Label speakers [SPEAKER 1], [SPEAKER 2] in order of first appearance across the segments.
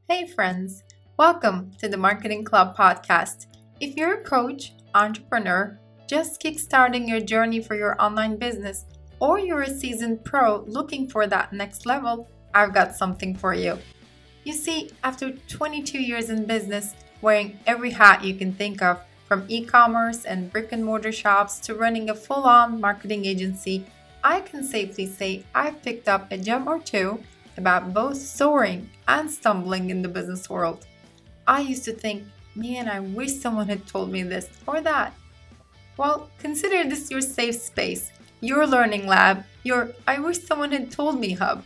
[SPEAKER 1] Hey friends, welcome to the Marketing Club podcast. If you're a coach, entrepreneur, just kickstarting your journey for your online business, or you're a seasoned pro looking for that next level, I've got something for you. You see, after 22 years in business, wearing every hat you can think of, from e-commerce and brick-and-mortar shops to running a full-on marketing agency, I can safely say I've picked up a gem or two about both soaring and stumbling in the business world. I used to think, man, I wish someone had told me this or that. Well, consider this your safe space, your learning lab, your I wish someone had told me hub.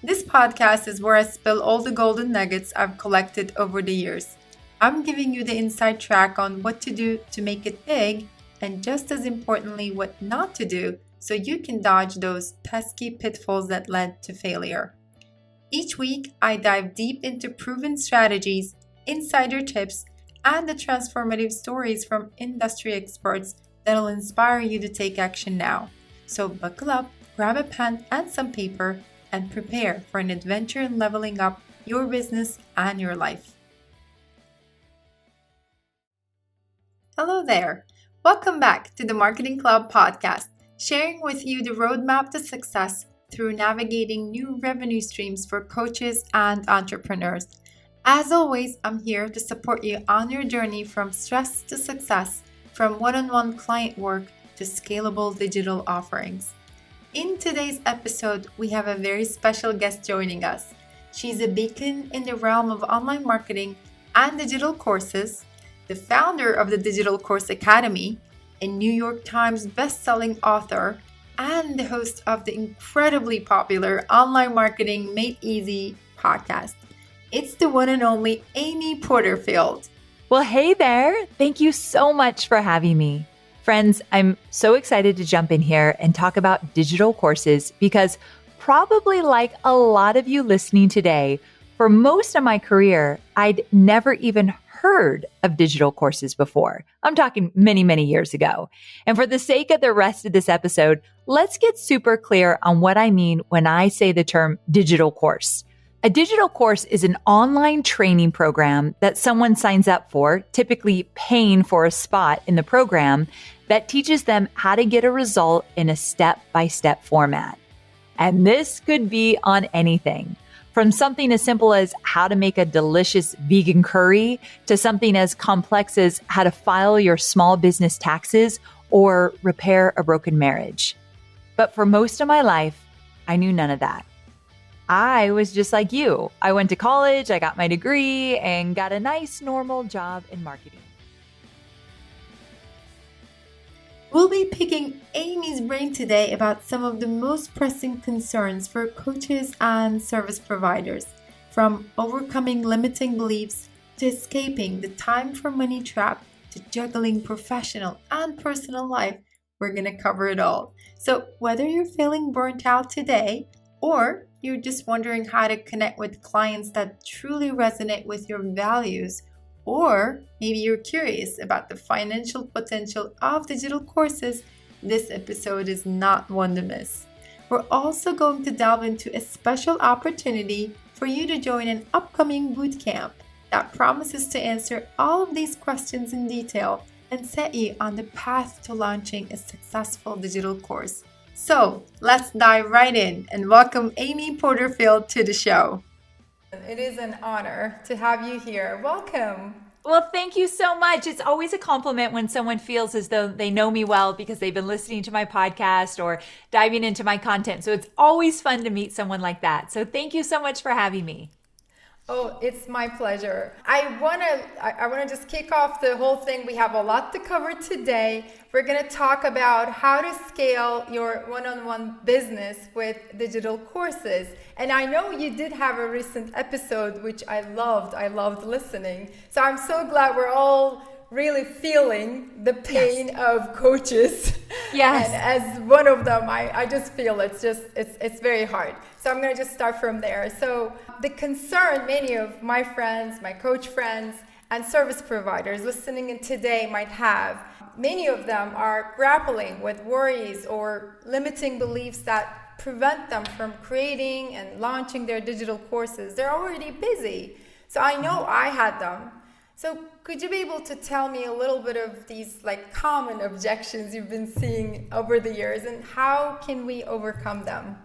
[SPEAKER 1] This podcast is where I spill all the golden nuggets I've collected over the years. I'm giving you the inside track on what to do to make it big, and just as importantly, what not to do so you can dodge those pesky pitfalls that led to failure. Each week, I dive deep into proven strategies, insider tips, and the transformative stories from industry experts that'll inspire you to take action now. So buckle up, grab a pen and some paper, and prepare for an adventure in leveling up your business and your life. Hello there. Welcome back to the Marketing Club podcast, sharing with you the roadmap to success through navigating new revenue streams for coaches and entrepreneurs. As always, I'm here to support you on your journey from stress to success, from one-on-one client work to scalable digital offerings. In today's episode, we have a very special guest joining us. She's a beacon in the realm of online marketing and digital courses, the founder of the Digital Course Academy, a New York Times best-selling author, and the host of the incredibly popular Online Marketing Made Easy podcast. It's the one and only Amy Porterfield.
[SPEAKER 2] Well, hey there. Thank you so much for having me. Friends, I'm so excited to jump in here and talk about digital courses because probably like a lot of you listening today, for most of my career, I'd never even heard of digital courses before. I'm talking many, many years ago. And for the sake of the rest of this episode, let's get super clear on what I mean when I say the term digital course. A digital course is an online training program that someone signs up for, typically paying for a spot in the program, that teaches them how to get a result in a step-by-step format. And this could be on anything, from something as simple as how to make a delicious vegan curry to something as complex as how to file your small business taxes or repair a broken marriage. But for most of my life, I knew none of that. I was just like you. I went to college, I got my degree, and got a nice normal job in marketing.
[SPEAKER 1] We'll be picking Amy's brain today about some of the most pressing concerns for coaches and service providers, from overcoming limiting beliefs to escaping the time for money trap to juggling professional and personal life. We're going to cover it all. So whether you're feeling burnt out today or you're just wondering how to connect with clients that truly resonate with your values, or maybe you're curious about the financial potential of digital courses, this episode is not one to miss. We're also going to delve into a special opportunity for you to join an upcoming bootcamp that promises to answer all of these questions in detail and set you on the path to launching a successful digital course. So let's dive right in and welcome Amy Porterfield to the show. It is an honor to have you here. Welcome.
[SPEAKER 2] Well, thank you so much. It's always a compliment when someone feels as though they know me well because they've been listening to my podcast or diving into my content. So it's always fun to meet someone like that. So thank you so much for having me.
[SPEAKER 1] Oh, it's my pleasure. I wanna just kick off the whole thing. We have a lot to cover today. We're gonna talk about how to scale your one-on-one business with digital courses. And I know you did have a recent episode, which I loved. I loved listening. So I'm so glad we're all really feeling the pain of coaches.
[SPEAKER 2] Yes.
[SPEAKER 1] And as one of them, I just feel it's very hard. So I'm going to just start from there. So the concern many of my friends, my coach friends, and service providers listening in today might have, many of them are grappling with worries or limiting beliefs that prevent them from creating and launching their digital courses. They're already busy. So I know I had them. So could you be able to tell me a little bit of these like common objections you've been seeing over the years and how can we overcome them?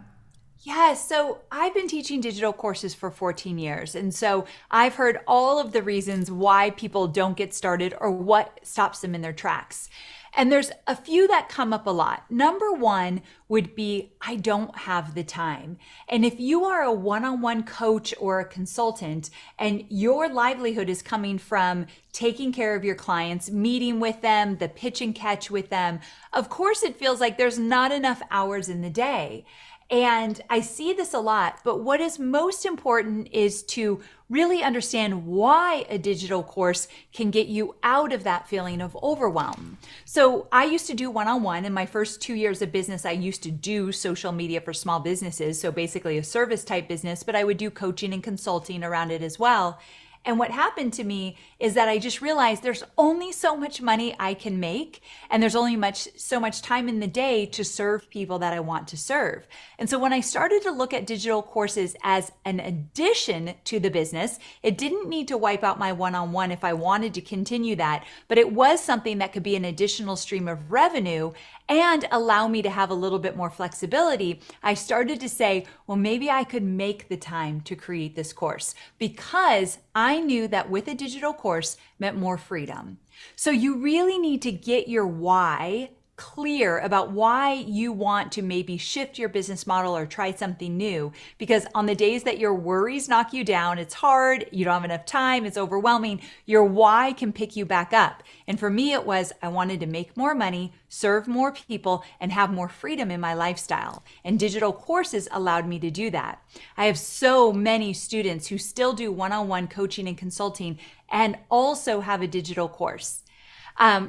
[SPEAKER 2] Yes. So I've been teaching digital courses for 14 years. And so I've heard all of the reasons why people don't get started or what stops them in their tracks. And there's a few that come up a lot. Number one would be, I don't have the time. And if you are a one-on-one coach or a consultant and your livelihood is coming from taking care of your clients, meeting with them, the pitch and catch with them, of course it feels like there's not enough hours in the day. And I see this a lot, but what is most important is to really understand why a digital course can get you out of that feeling of overwhelm. So I used to do one-on-one in my first 2 years of business. I used to do social media for small businesses. So basically a service type business, but I would do coaching and consulting around it as well. And what happened to me is that I just realized there's only so much money I can make, and there's only so much time in the day to serve people that I want to serve. And so when I started to look at digital courses as an addition to the business, it didn't need to wipe out my one-on-one if I wanted to continue that, but it was something that could be an additional stream of revenue and allow me to have a little bit more flexibility. I started to say, well, maybe I could make the time to create this course because I knew that with a digital course meant more freedom. So you really need to get your why clear about why you want to maybe shift your business model or try something new. Because on the days that your worries knock you down, it's hard, you don't have enough time, it's overwhelming, your why can pick you back up. And for me, it was I wanted to make more money, serve more people, and have more freedom in my lifestyle. And digital courses allowed me to do that. I have so many students who still do one-on-one coaching and consulting and also have a digital course.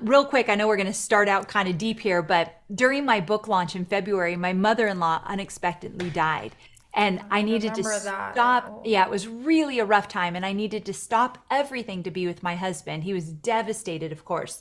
[SPEAKER 2] Real quick, I know we're going to start out kind of deep here, but during my book launch in February, my mother-in-law unexpectedly died. And I needed to stop.
[SPEAKER 1] Oh.
[SPEAKER 2] Yeah, it was really a rough time. And I needed to stop everything to be with my husband. He was devastated, of course.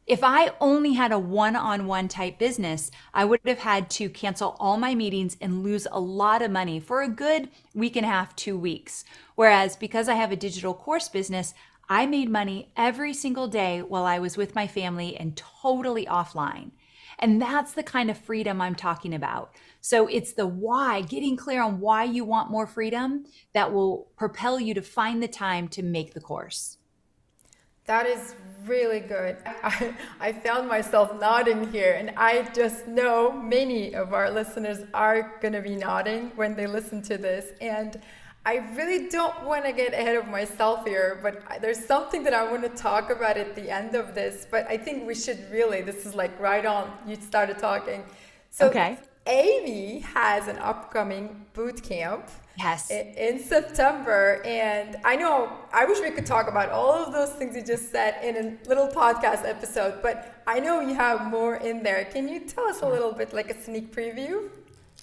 [SPEAKER 2] If I only had a one-on-one type business, I would have had to cancel all my meetings and lose a lot of money for a good week and a half, 2 weeks. Whereas because I have a digital course business, I made money every single day while I was with my family and totally offline. And that's the kind of freedom I'm talking about. So it's the why, getting clear on why you want more freedom that will propel you to find the time to make the course.
[SPEAKER 1] That is really good. I found myself nodding here, and I just know many of our listeners are going to be nodding when they listen to this. And I really don't want to get ahead of myself here, but there's something that I want to talk about at the end of this. But I think we should really, this is like right on, you started talking. So
[SPEAKER 2] okay.
[SPEAKER 1] Amy has an upcoming boot camp.
[SPEAKER 2] Yes.
[SPEAKER 1] In September. And I know, I wish we could talk about all of those things you just said in a little podcast episode, but I know you have more in there. Can you tell us a little bit, like a sneak preview?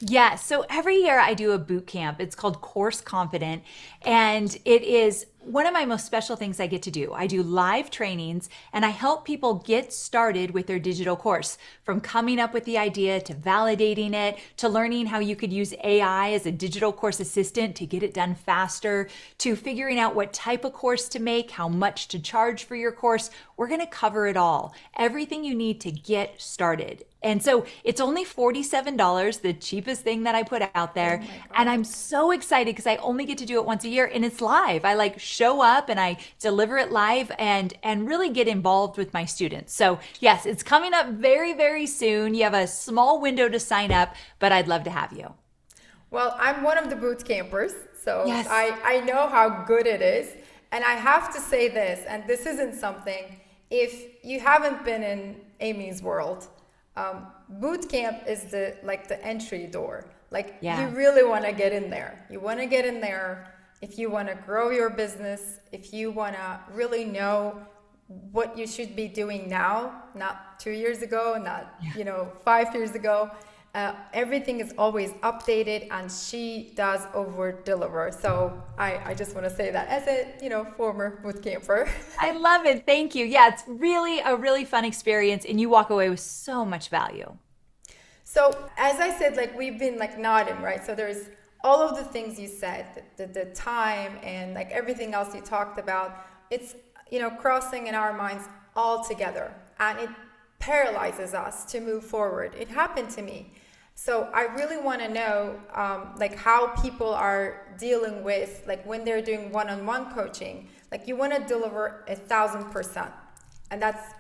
[SPEAKER 2] Yeah, so every year I do a boot camp. It's called Course Confident, and it is one of my most special things I get to do. I do live trainings and I help people get started with their digital course, from coming up with the idea to validating it, to learning how you could use AI as a digital course assistant to get it done faster, to figuring out what type of course to make, how much to charge for your course. We're going to cover it all, everything you need to get started. And so it's only $47, the cheapest thing that I put out there. And I'm so excited because I only get to do it once a year and it's live. I like show up and I deliver it live and really get involved with my students. So yes, it's coming up very, very soon. You have a small window to sign up, but I'd love to have you.
[SPEAKER 1] Well, I'm one of the boot campers, so
[SPEAKER 2] yes.
[SPEAKER 1] I know how good it is. And I have to say this, and this isn't something, if you haven't been in Amy's world, boot camp is the entry door. You really want to get in there. You want to get in there if you want to grow your business, if you want to really know what you should be doing now, not 2 years ago, not 5 years ago. Everything is always updated, and she does over deliver. So I just want to say that as a former boot camper.
[SPEAKER 2] I love it. Thank you. Yeah, it's really a really fun experience, and you walk away with so much value.
[SPEAKER 1] So as I said, we've been nodding, right? So there's all of the things you said, the time and like everything else you talked about, it's, crossing in our minds all together, and it paralyzes us to move forward. It happened to me. So I really want to know, like, how people are dealing with, like, when they're doing one-on-one coaching. Like, you want to deliver 1,000%, and that's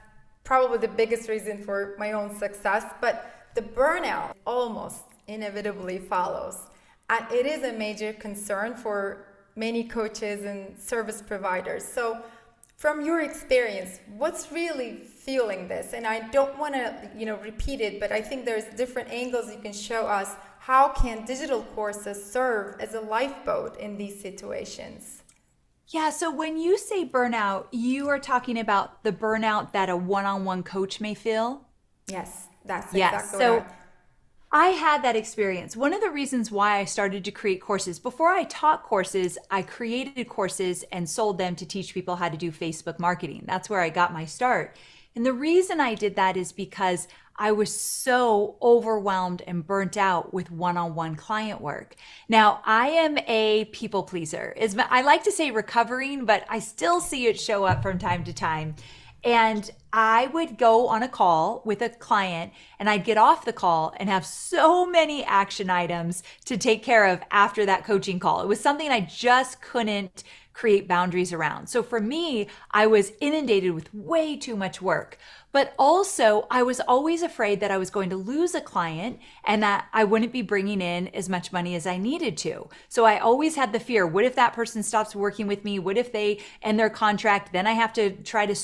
[SPEAKER 1] probably the biggest reason for my own success. But the burnout almost inevitably follows, and it is a major concern for many coaches and service providers. So from your experience, what's really fueling this? And I don't want to, repeat it, but I think there's different angles you can show us. How can digital courses serve as a lifeboat in these situations?
[SPEAKER 2] Yeah, so when you say burnout, you are talking about the burnout that a one-on-one coach may feel?
[SPEAKER 1] Yes, that's
[SPEAKER 2] Yes.
[SPEAKER 1] exactly
[SPEAKER 2] So
[SPEAKER 1] right.
[SPEAKER 2] I had that experience. One of the reasons why I started to create courses, before I taught courses, I created courses and sold them to teach people how to do Facebook marketing. That's where I got my start. And the reason I did that is because I was so overwhelmed and burnt out with one-on-one client work. Now, I am a people pleaser. I like to say recovering, but I still see it show up from time to time. And I would go on a call with a client and I'd get off the call and have so many action items to take care of after that coaching call. It was something I just couldn't create boundaries around. So for me, I was inundated with way too much work. But also, I was always afraid that I was going to lose a client and that I wouldn't be bringing in as much money as I needed to. So I always had the fear, what if that person stops working with me? What if they end their contract? Then I have to try to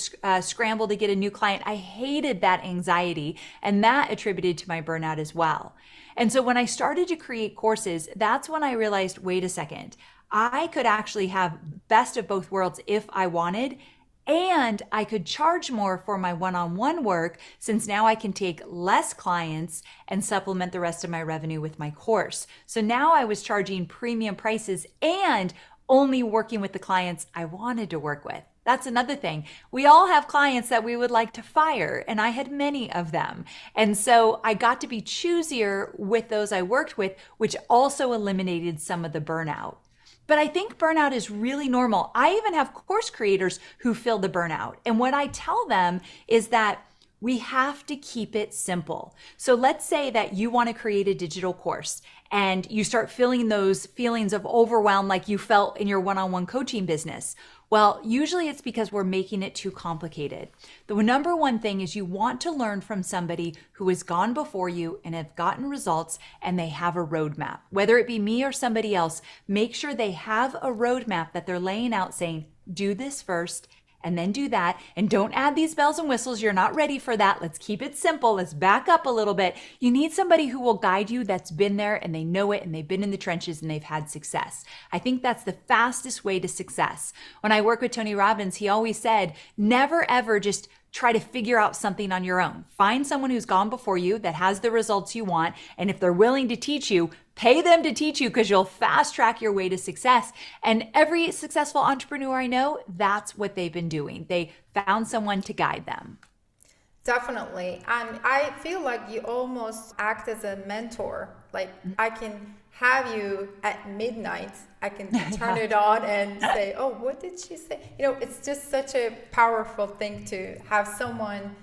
[SPEAKER 2] scramble to get a new client. I hated that anxiety, and that attributed to my burnout as well. And so when I started to create courses, that's when I realized, wait a second, I could actually have best of both worlds if I wanted. And I could charge more for my one-on-one work, since now I can take less clients and supplement the rest of my revenue with my course. So now I was charging premium prices and only working with the clients I wanted to work with. That's another thing. We all have clients that we would like to fire, and I had many of them. And so I got to be choosier with those I worked with, which also eliminated some of the burnout. But I think burnout is really normal. I even have course creators who feel the burnout. And what I tell them is that we have to keep it simple. So let's say that you want to create a digital course and you start feeling those feelings of overwhelm like you felt in your one-on-one coaching business. Well, usually it's because we're making it too complicated. The number one thing is you want to learn from somebody who has gone before you and have gotten results, and they have a roadmap. Whether it be me or somebody else, make sure they have a roadmap that they're laying out saying, do this first and then do that. And don't add these bells and whistles. You're not ready for that. Let's keep it simple. Let's back up a little bit. You need somebody who will guide you that's been there and they know it and they've been in the trenches and they've had success. I think that's the fastest way to success. When I work with Tony Robbins, he always said, never ever just try to figure out something on your own. Find someone who's gone before you that has the results you want. And if they're willing to teach you, pay them to teach you, because you'll fast track your way to success. And every successful entrepreneur I know, that's what they've been doing. They found someone to guide them.
[SPEAKER 1] Definitely. And I feel like you almost act as a mentor. Like, I can have you at midnight, I can turn it on and say, oh, what did she say? It's just such a powerful thing to have someone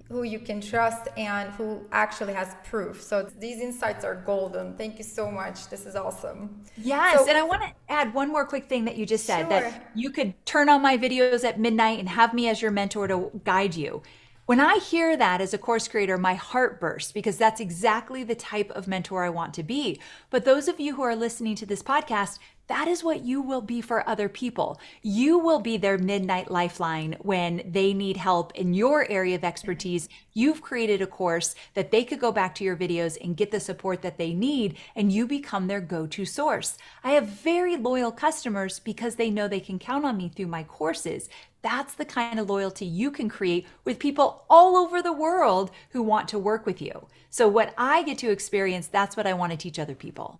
[SPEAKER 1] who you can trust and who actually has proof. So these insights are golden. Thank you so much. This is awesome.
[SPEAKER 2] Yes,
[SPEAKER 1] So,
[SPEAKER 2] and I want to add one more quick thing that you just said,
[SPEAKER 1] sure.
[SPEAKER 2] that you could turn on my videos at midnight and have me as your mentor to guide you. When I hear that as a course creator, my heart bursts, because that's exactly the type of mentor I want to be. But those of you who are listening to this podcast, that is what you will be for other people. You will be their midnight lifeline when they need help in your area of expertise. You've created a course that they could go back to your videos and get the support that they need, and you become their go-to source. I have very loyal customers because they know they can count on me through my courses. That's the kind of loyalty you can create with people all over the world who want to work with you. So what I get to experience, that's what I want to teach other people.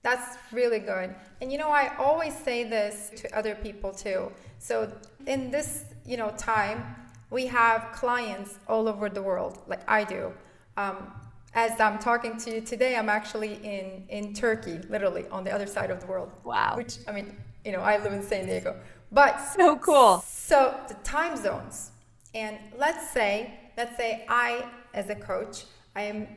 [SPEAKER 1] That's really good. And I always say this to other people too. So in this, time, we have clients all over the world, like I do. as I'm talking to you today, I'm actually in Turkey, literally on the other side of the world.
[SPEAKER 2] Wow.
[SPEAKER 1] Which, I mean, I live in San Diego. But
[SPEAKER 2] So cool.
[SPEAKER 1] so the time zones, and let's say I, as a coach, I am,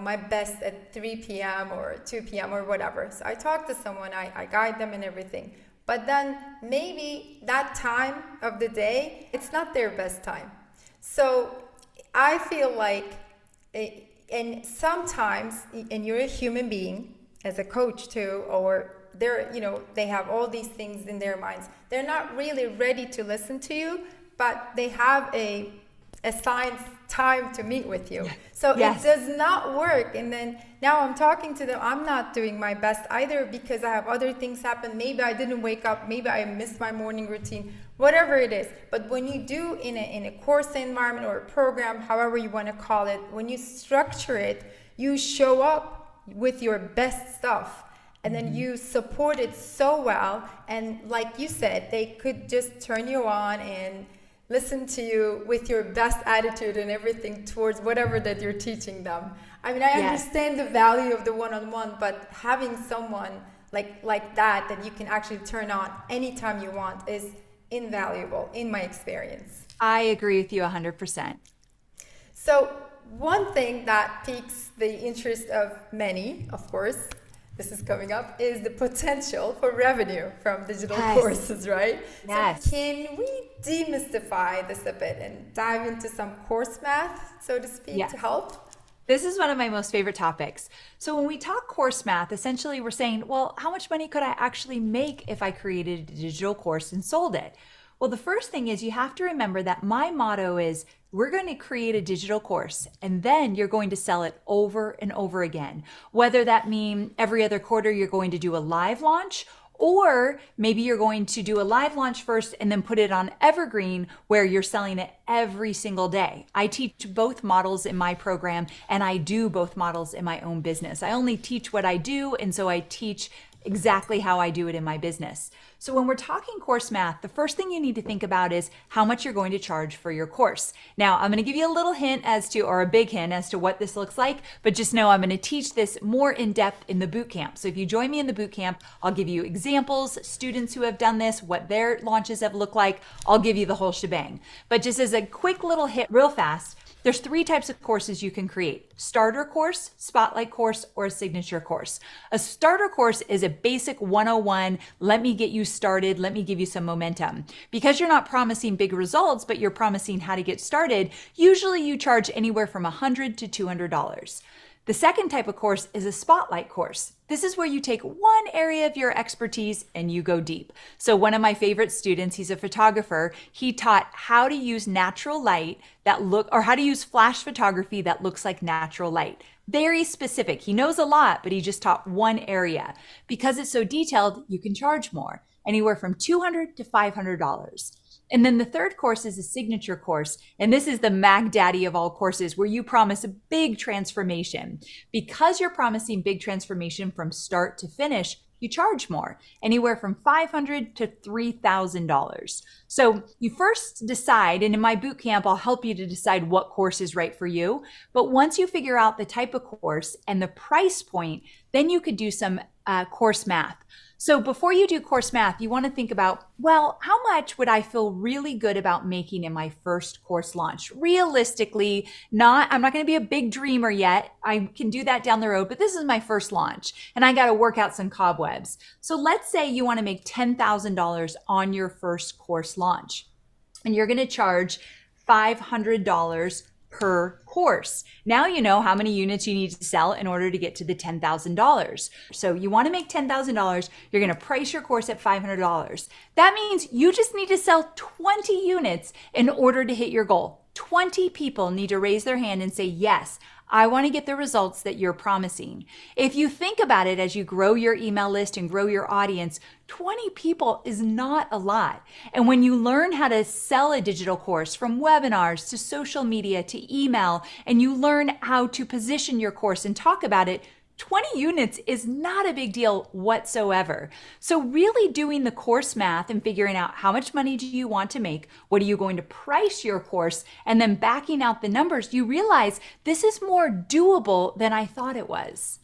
[SPEAKER 1] my best at 3 p.m. or 2 p.m. or whatever. So I talk to someone, I guide them and everything. But then maybe that time of the day, it's not their best time. So I feel like, and sometimes, and you're a human being as a coach too, or they have all these things in their minds. They're not really ready to listen to you, but they have a assigned time to meet with you. So
[SPEAKER 2] Yes.
[SPEAKER 1] it does not work. And then now I'm talking to them, I'm not doing my best either because I have other things happen. Maybe I didn't wake up, maybe I missed my morning routine, whatever it is. But when you do in a course environment or a program, however you want to call it, when you structure it, you show up with your best stuff. And then you support it so well. And like you said, they could just turn you on and listen to you with your best attitude and everything towards whatever that you're teaching them. I mean, I understand the value of the one-on-one, but having someone like that you can actually turn on anytime you want is invaluable in my experience.
[SPEAKER 2] I agree with you 100%.
[SPEAKER 1] So one thing that piques the interest of many, of course, this is coming up, is the potential for revenue from digital courses, right?
[SPEAKER 2] Yes.
[SPEAKER 1] So can we demystify this a bit and dive into some course math, so to speak, to help?
[SPEAKER 2] This is one of my most favorite topics. So when we talk course math, essentially we're saying, well, how much money could I actually make if I created a digital course and sold it? Well, the first thing is you have to remember that my motto is we're going to create a digital course and then you're going to sell it over and over again. Whether that mean every other quarter you're going to do a live launch, or maybe you're going to do a live launch first and then put it on Evergreen where you're selling it every single day. I teach both models in my program and I do both models in my own business. I only teach what I do, and so I teach exactly how I do it in my business. So when we're talking course math, the first thing you need to think about is how much you're going to charge for your course. Now, I'm going to give you a little hint or a big hint as to what this looks like, but just know I'm going to teach this more in depth in the boot camp. So if you join me in the boot camp, I'll give you examples, students who have done this, what their launches have looked like. I'll give you the whole shebang. But just as a quick little hit real fast, there's 3 types of courses you can create: starter course, spotlight course, or a signature course. A starter course is a basic 101, let me get you started, let me give you some momentum. Because you're not promising big results, but you're promising how to get started, usually you charge anywhere from $100 to $200. The second type of course is a spotlight course. This is where you take one area of your expertise and you go deep. So one of my favorite students, he's a photographer. He taught how to use natural light how to use flash photography that looks like natural light. Very specific. He knows a lot, but he just taught one area. Because it's so detailed, you can charge more, anywhere from $200 to $500. And then the third course is a signature course. And this is the Mag Daddy of all courses, where you promise a big transformation. Because you're promising big transformation from start to finish, you charge more, anywhere from $500 to $3,000. So you first decide, and in my boot camp, I'll help you to decide what course is right for you. But once you figure out the type of course and the price point, then you could do some course math. So before you do course math, you want to think about, well, how much would I feel really good about making in my first course launch? Realistically, I'm not going to be a big dreamer yet. I can do that down the road, but this is my first launch and I got to work out some cobwebs. So let's say you want to make $10,000 on your first course launch and you're going to charge $500 per course. Now you know how many units you need to sell in order to get to the $10,000. So you want to make $10,000, you're going to price your course at $500. That means you just need to sell 20 units in order to hit your goal. 20 people need to raise their hand and say, yes, I want to get the results that you're promising. If you think about it, as you grow your email list and grow your audience, 20 people is not a lot. And when you learn how to sell a digital course, from webinars to social media to email, and you learn how to position your course and talk about it, 20 units is not a big deal whatsoever. So really doing the course math and figuring out how much money do you want to make, what are you going to price your course, and then backing out the numbers, you realize this is more doable than I thought it was.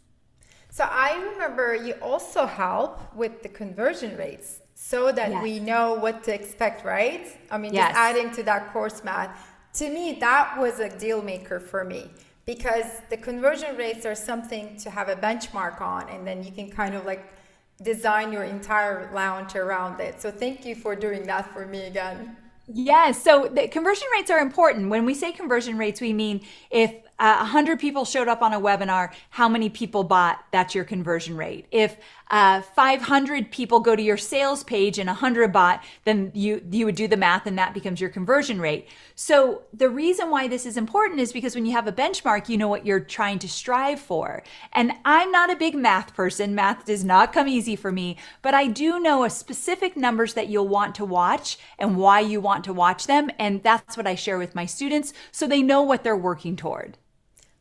[SPEAKER 1] So I remember you also help with the conversion rates so that
[SPEAKER 2] Yes.
[SPEAKER 1] we know what to expect, right? I mean, just
[SPEAKER 2] Yes.
[SPEAKER 1] adding to that course math. To me, that was a deal maker for me because the conversion rates are something to have a benchmark on, and then you can kind of like design your entire launch around it. So thank you for doing that for me again.
[SPEAKER 2] Yes. So the conversion rates are important. When we say conversion rates, we mean if 100 people showed up on a webinar, how many people bought, that's your conversion rate. If 500 people go to your sales page and 100 bought, then you would do the math and that becomes your conversion rate. So the reason why this is important is because when you have a benchmark, you know what you're trying to strive for. And I'm not a big math person. Math does not come easy for me, but I do know a specific numbers that you'll want to watch and why you want to watch them. And that's what I share with my students so they know what they're working toward.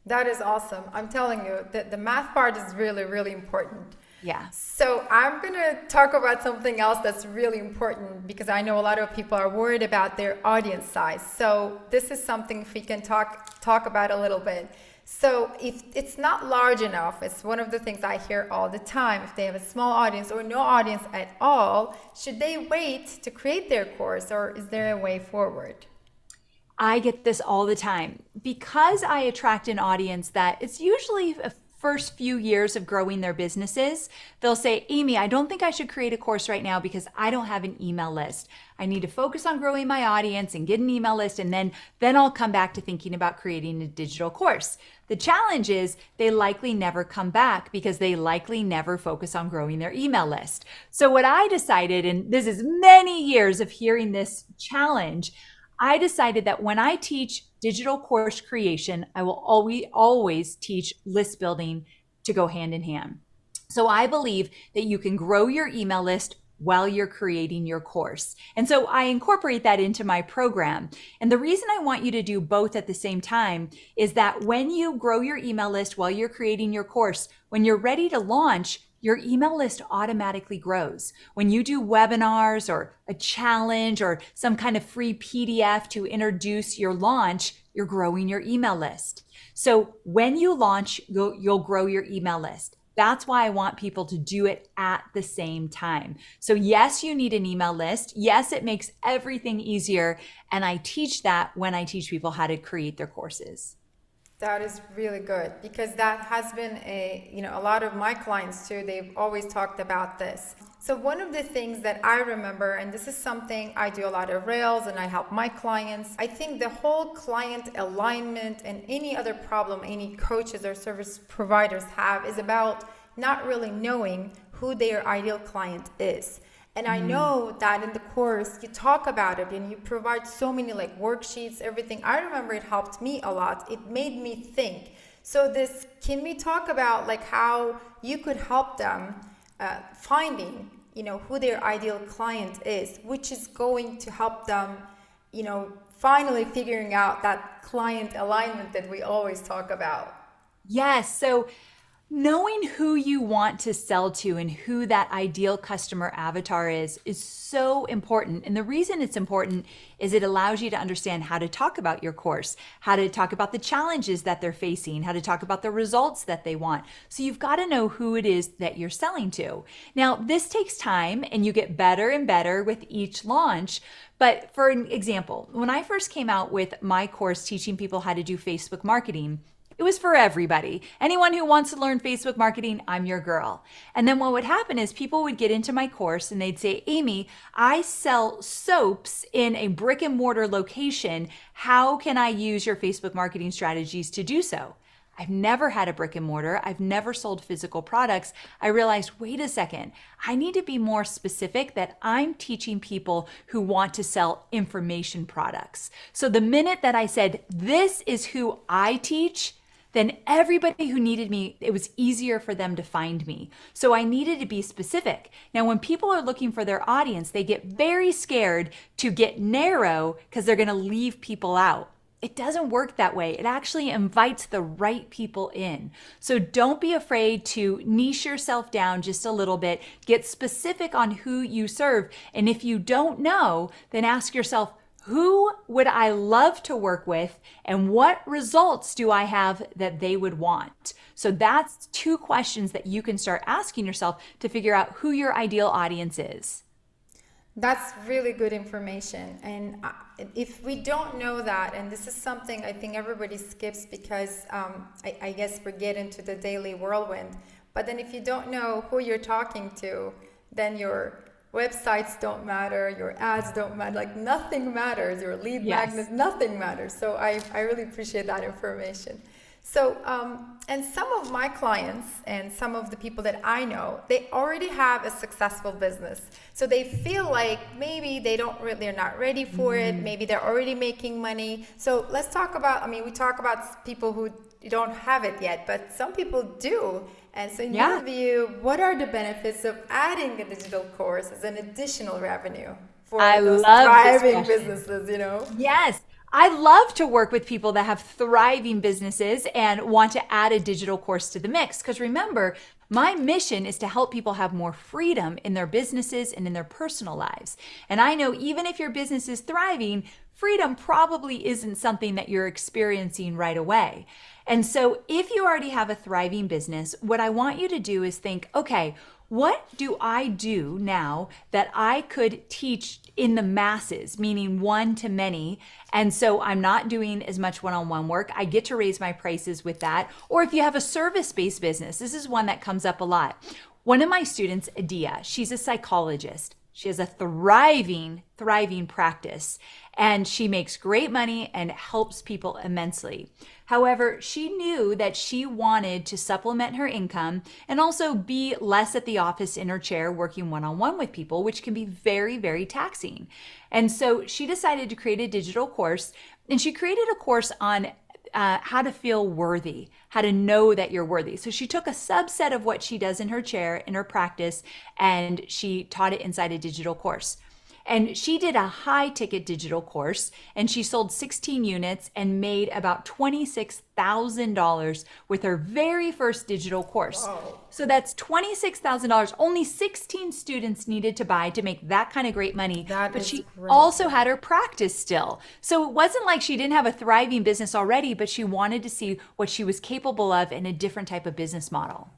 [SPEAKER 1] That is awesome. I'm telling you that the math part is really, really important.
[SPEAKER 2] Yeah.
[SPEAKER 1] So I'm going to talk about something else that's really important because I know a lot of people are worried about their audience size. So this is something we can talk about a little bit. So if it's not large enough, it's one of the things I hear all the time. If they have a small audience or no audience at all, should they wait to create their course or is there a way forward?
[SPEAKER 2] I get this all the time because I attract an audience that it's usually a first few years of growing their businesses. They'll say, Amy, I don't think I should create a course right now because I don't have an email list. I need to focus on growing my audience and get an email list. And then I'll come back to thinking about creating a digital course. The challenge is they likely never come back because they likely never focus on growing their email list. So what I decided, and this is many years of hearing this challenge, I decided that when I teach digital course creation, I will always teach list building to go hand in hand. So I believe that you can grow your email list while you're creating your course. And so I incorporate that into my program. And the reason I want you to do both at the same time is that when you grow your email list while you're creating your course, when you're ready to launch, your email list automatically grows. When you do webinars or a challenge or some kind of free PDF to introduce your launch, you're growing your email list. So when you launch, you'll grow your email list. That's why I want people to do it at the same time. So yes, you need an email list. Yes, it makes everything easier. And I teach that when I teach people how to create their courses.
[SPEAKER 1] That is really good because that has been a lot of my clients too, they've always talked about this. So one of the things that I remember, and this is something I do a lot of Rails and I help my clients, I think the whole client alignment and any other problem any coaches or service providers have is about not really knowing who their ideal client is. And I know that in the course, you talk about it and you provide so many like worksheets, everything. I remember it helped me a lot. It made me think. So can we talk about like how you could help them finding, who their ideal client is, which is going to help them, finally figuring out that client alignment that we always talk about.
[SPEAKER 2] Yes. So knowing who you want to sell to and who that ideal customer avatar is so important. And the reason it's important is it allows you to understand how to talk about your course, how to talk about the challenges that they're facing, how to talk about the results that they want. So you've got to know who it is that you're selling to. Now, this takes time and you get better and better with each launch. But for an example, when I first came out with my course teaching people how to do Facebook marketing, it was for everybody. Anyone who wants to learn Facebook marketing, I'm your girl. And then what would happen is people would get into my course and they'd say, Amy, I sell soaps in a brick and mortar location. How can I use your Facebook marketing strategies to do so? I've never had a brick and mortar. I've never sold physical products. I realized, wait a second, I need to be more specific that I'm teaching people who want to sell information products. So the minute that I said, this is who I teach, then everybody who needed me, it was easier for them to find me. So I needed to be specific. Now, when people are looking for their audience, they get very scared to get narrow because they're going to leave people out. It doesn't work that way. It actually invites the right people in. So don't be afraid to niche yourself down just a little bit. Get specific on who you serve. And if you don't know, then ask yourself, who would I love to work with and what results do I have that they would want? So that's 2 questions that you can start asking yourself to figure out who your ideal audience is.
[SPEAKER 1] That's really good information. And if we don't know that, and this is something I think everybody skips because I guess we get into the daily whirlwind. But then if you don't know who you're talking to, then your websites don't matter, your ads don't matter, like nothing matters, your lead magnet, nothing matters. So I really appreciate that information. So, and some of my clients and some of the people that I know, they already have a successful business. So they feel like maybe they're not ready for it. Maybe they're already making money. So let's talk about, we talk about people who don't have it yet, but some people do. And so in your view, what are the benefits of adding a digital course as an additional revenue for those thriving businesses,
[SPEAKER 2] Yes. I love to work with people that have thriving businesses and want to add a digital course to the mix. Because remember, my mission is to help people have more freedom in their businesses and in their personal lives. And I know even if your business is thriving, freedom probably isn't something that you're experiencing right away. And so if you already have a thriving business, what I want you to do is think, okay, what do I do now that I could teach in the masses, meaning one to many? And so I'm not doing as much one-on-one work. I get to raise my prices with that. Or if you have a service-based business, this is one that comes up a lot. One of my students, Adia, she's a psychologist. She has a thriving practice, and she makes great money and helps people immensely. However, she knew that she wanted to supplement her income and also be less at the office in her chair working one-on-one with people, which can be very, very taxing. And so she decided to create a digital course, and she created a course on how to feel worthy, how to know that you're worthy. So she took a subset of what she does in her chair, in her practice, and she taught it inside a digital course. And she did a high ticket digital course, and she sold 16 units and made about $26,000 with her very first digital course. Whoa. So that's $26,000. Only 16 students needed to buy to make that kind of great money. But she also had her practice still. So it wasn't like she didn't have a thriving business already, but she wanted to see what she was capable of in a different type of business model.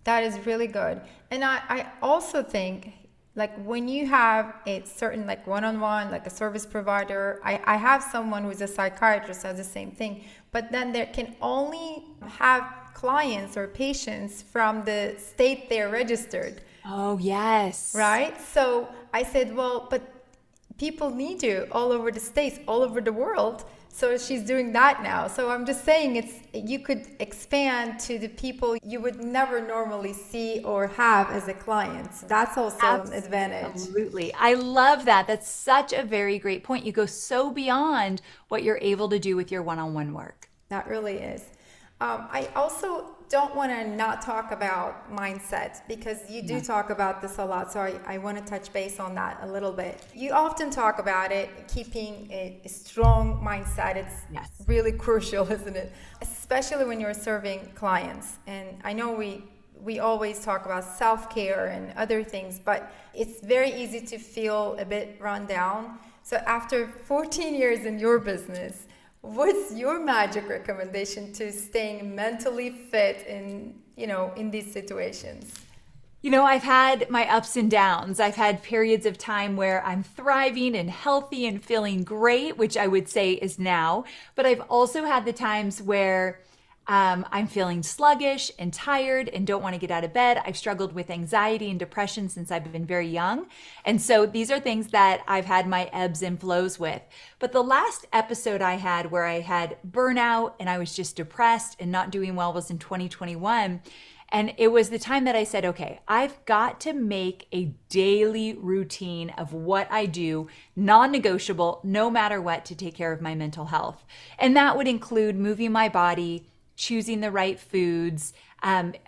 [SPEAKER 1] That is really good. And I also think, like when you have a certain like one-on-one, like a service provider, I have someone who's a psychiatrist does the same thing, but then there can only have clients or patients from the state they're registered.
[SPEAKER 2] Oh, yes.
[SPEAKER 1] Right? So I said, well, but people need you all over the states, all over the world. So she's doing that now. So I'm just saying you could expand to the people you would never normally see or have as a client. So that's also an advantage.
[SPEAKER 2] Absolutely. I love that. That's such a very great point. You go so beyond what you're able to do with your one-on-one work.
[SPEAKER 1] That really is. I also don't want to not talk about mindset because you do talk about this a lot. So I want to touch base on that a little bit. You often talk about it, keeping a strong mindset. It's really crucial, isn't it? Especially when you're serving clients. And I know we always talk about self-care and other things, but it's very easy to feel a bit run down. So after 14 years in your business, what's your magic recommendation to staying mentally fit in these situations?
[SPEAKER 2] I've had my ups and downs. I've had periods of time where I'm thriving and healthy and feeling great, which I would say is now. But I've also had the times where I'm feeling sluggish and tired and don't want to get out of bed. I've struggled with anxiety and depression since I've been very young. And so these are things that I've had my ebbs and flows with. But the last episode I had where I had burnout and I was just depressed and not doing well was in 2021. And it was the time that I said, okay, I've got to make a daily routine of what I do, non-negotiable, no matter what, to take care of my mental health. And that would include moving my body, choosing the right foods,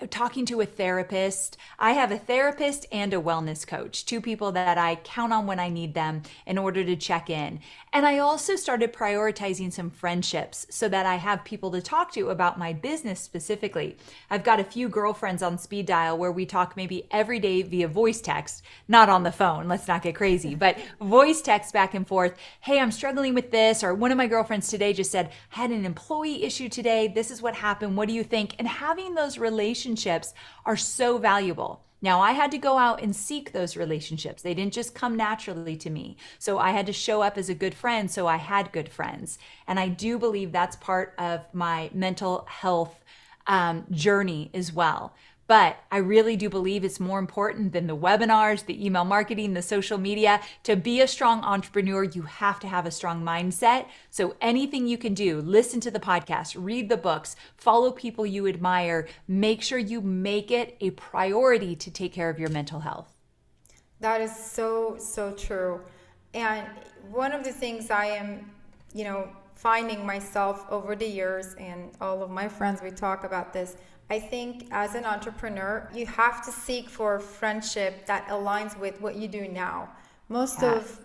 [SPEAKER 2] talking to a therapist. I have a therapist and a wellness coach, two people that I count on when I need them in order to check in. And I also started prioritizing some friendships so that I have people to talk to about my business specifically. I've got a few girlfriends on speed dial where we talk maybe every day via voice text, not on the phone, let's not get crazy, but voice text back and forth. Hey, I'm struggling with this. Or one of my girlfriends today just said, I had an employee issue today. This is what happened. What do you think? And having those relationships are so valuable. Now, I had to go out and seek those relationships. They didn't just come naturally to me. So I had to show up as a good friend, so I had good friends. And I do believe that's part of my mental health journey as well. But I really do believe it's more important than the webinars, the email marketing, the social media. To be a strong entrepreneur, you have to have a strong mindset. So anything you can do, listen to the podcast, read the books, follow people you admire, make sure you make it a priority to take care of your mental health.
[SPEAKER 1] That is so, so true. And one of the things I am, finding myself over the years, and all of my friends, we talk about this, I think as an entrepreneur, you have to seek for a friendship that aligns with what you do now.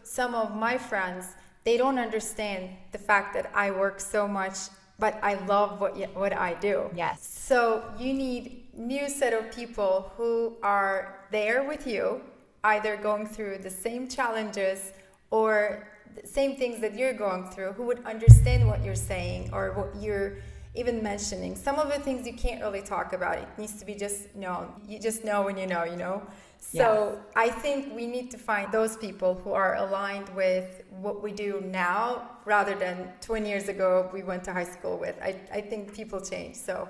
[SPEAKER 1] Some of my friends, they don't understand the fact that I work so much, but I love what I do.
[SPEAKER 2] Yes.
[SPEAKER 1] So you need new set of people who are there with you, either going through the same challenges or the same things that you're going through, who would understand what you're saying or what you're even mentioning. Some of the things you can't really talk about. It needs to be just known. You just know when you know. So yes. I think we need to find those people who are aligned with what we do now rather than 20 years ago we went to high school with. I think people change. So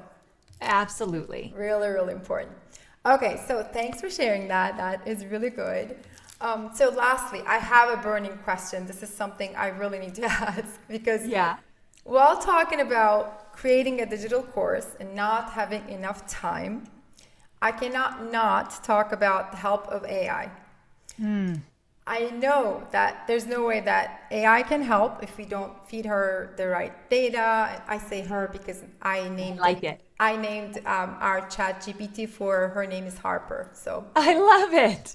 [SPEAKER 2] absolutely.
[SPEAKER 1] Really, really important. Okay, so thanks for sharing that. That is really good. So lastly, I have a burning question. This is something I really need to ask because while talking about creating a digital course and not having enough time, I cannot not talk about the help of AI. I know that there's no way that AI can help if we don't feed her the right data. I say her because I named our chat GPT for her name is Harper. So
[SPEAKER 2] I love it.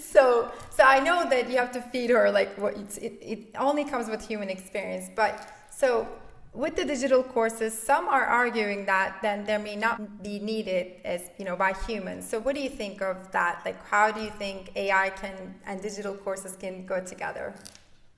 [SPEAKER 1] So I know that you have to feed her like it only comes with human experience. But so with the digital courses, some are arguing that then there may not be needed as by humans. So what do you think of that? Like, how do you think AI and digital courses can go together?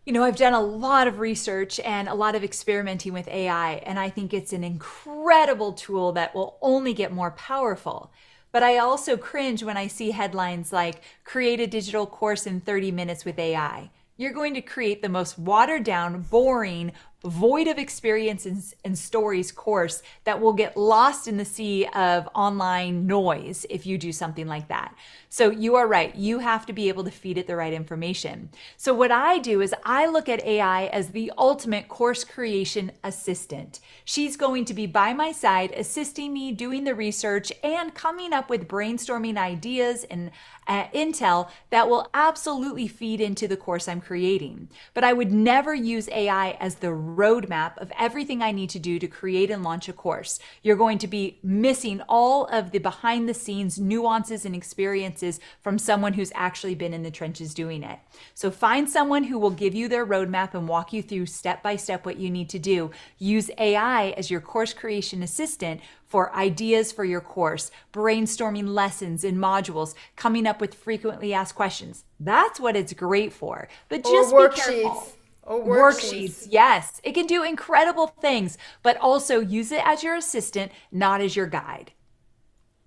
[SPEAKER 2] I've done a lot of research and a lot of experimenting with AI, and I think it's an incredible tool that will only get more powerful. But I also cringe when I see headlines like, create a digital course in 30 minutes with AI. You're going to create the most watered down, boring, void of experiences and stories course that will get lost in the sea of online noise if you do something like that. So you are right. You have to be able to feed it the right information. So what I do is I look at AI as the ultimate course creation assistant. She's going to be by my side, assisting me, doing the research, and coming up with brainstorming ideas and intel that will absolutely feed into the course I'm creating. But I would never use AI as the roadmap of everything I need to do to create and launch a course. You're going to be missing all of the behind the scenes nuances and experiences from someone who's actually been in the trenches doing it. So find someone who will give you their roadmap and walk you through step by step what you need to do. Use AI as your course creation assistant for ideas for your course, brainstorming lessons and modules, coming up with frequently asked questions. That's what it's great for. But just be careful. Worksheets, yes. It can do incredible things, but also use it as your assistant, not as your guide.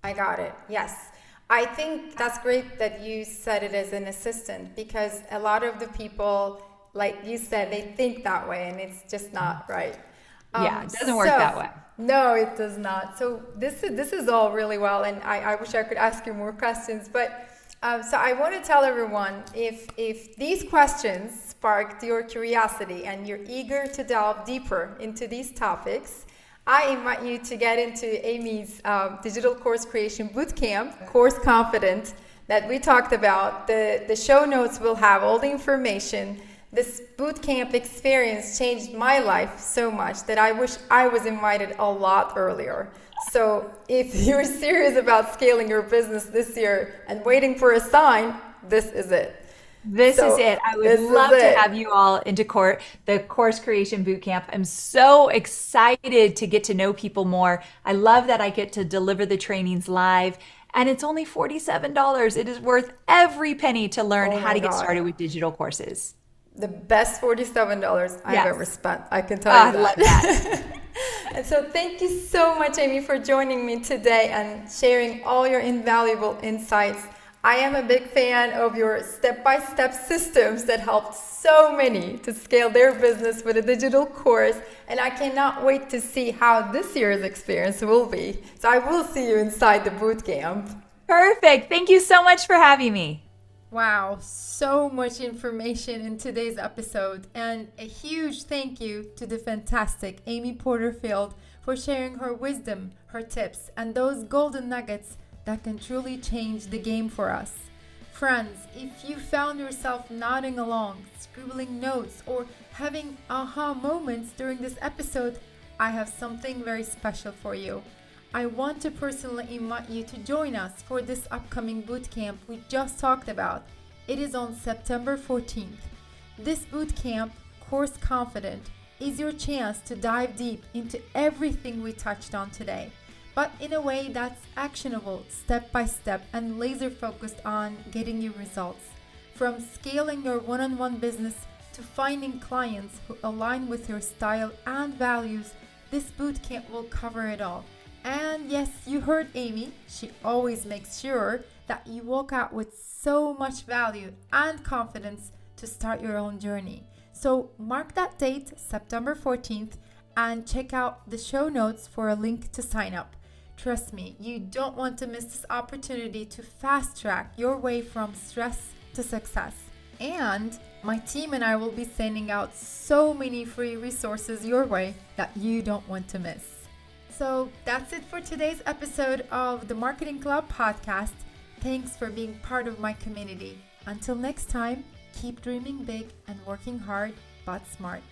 [SPEAKER 1] I got it. Yes. I think that's great that you said it as an assistant, because a lot of the people, like you said, they think that way and it's just not right.
[SPEAKER 2] It doesn't work that way.
[SPEAKER 1] No, it does not. So this is all really well, and I wish I could ask you more questions, but so I want to tell everyone, if these questions sparked your curiosity and you're eager to delve deeper into these topics, I invite you to get into Amy's Digital Course Creation Bootcamp, Course Confident, that we talked about. The show notes will have all the information This bootcamp experience changed my life so much that I wish I was invited a lot earlier. So if you're serious about scaling your business this year and waiting for a sign, this is it.
[SPEAKER 2] This is it. I would love to have you all into the Course Creation Bootcamp. I'm so excited to get to know people more. I love that I get to deliver the trainings live, and it's only $47. It is worth every penny to learn how to get started with digital courses.
[SPEAKER 1] The best $47 I've ever spent. I can tell you that.
[SPEAKER 2] I love that.
[SPEAKER 1] And so thank you so much, Amy, for joining me today and sharing all your invaluable insights. I am a big fan of your step-by-step systems that helped so many to scale their business with a digital course, and I cannot wait to see how this year's experience will be. So I will see you inside the bootcamp.
[SPEAKER 2] Perfect. Thank you so much for having me.
[SPEAKER 1] Wow, so much information in today's episode, and a huge thank you to the fantastic Amy Porterfield for sharing her wisdom, her tips, and those golden nuggets that can truly change the game for us. Friends, if you found yourself nodding along, scribbling notes, or having aha moments during this episode, I have something very special for you. I want to personally invite you to join us for this upcoming bootcamp we just talked about. It is on September 14th. This bootcamp, Course Confident, is your chance to dive deep into everything we touched on today, but in a way that's actionable, step by step, and laser focused on getting you results. From scaling your one-on-one business to finding clients who align with your style and values, this bootcamp will cover it all. And yes, you heard Amy. She always makes sure that you walk out with so much value and confidence to start your own journey. So mark that date, September 14th, and check out the show notes for a link to sign up. Trust me, you don't want to miss this opportunity to fast track your way from stress to success. And my team and I will be sending out so many free resources your way that you don't want to miss. So that's it for today's episode of the Marketing Club podcast. Thanks for being part of my community. Until next time, keep dreaming big and working hard, but smart.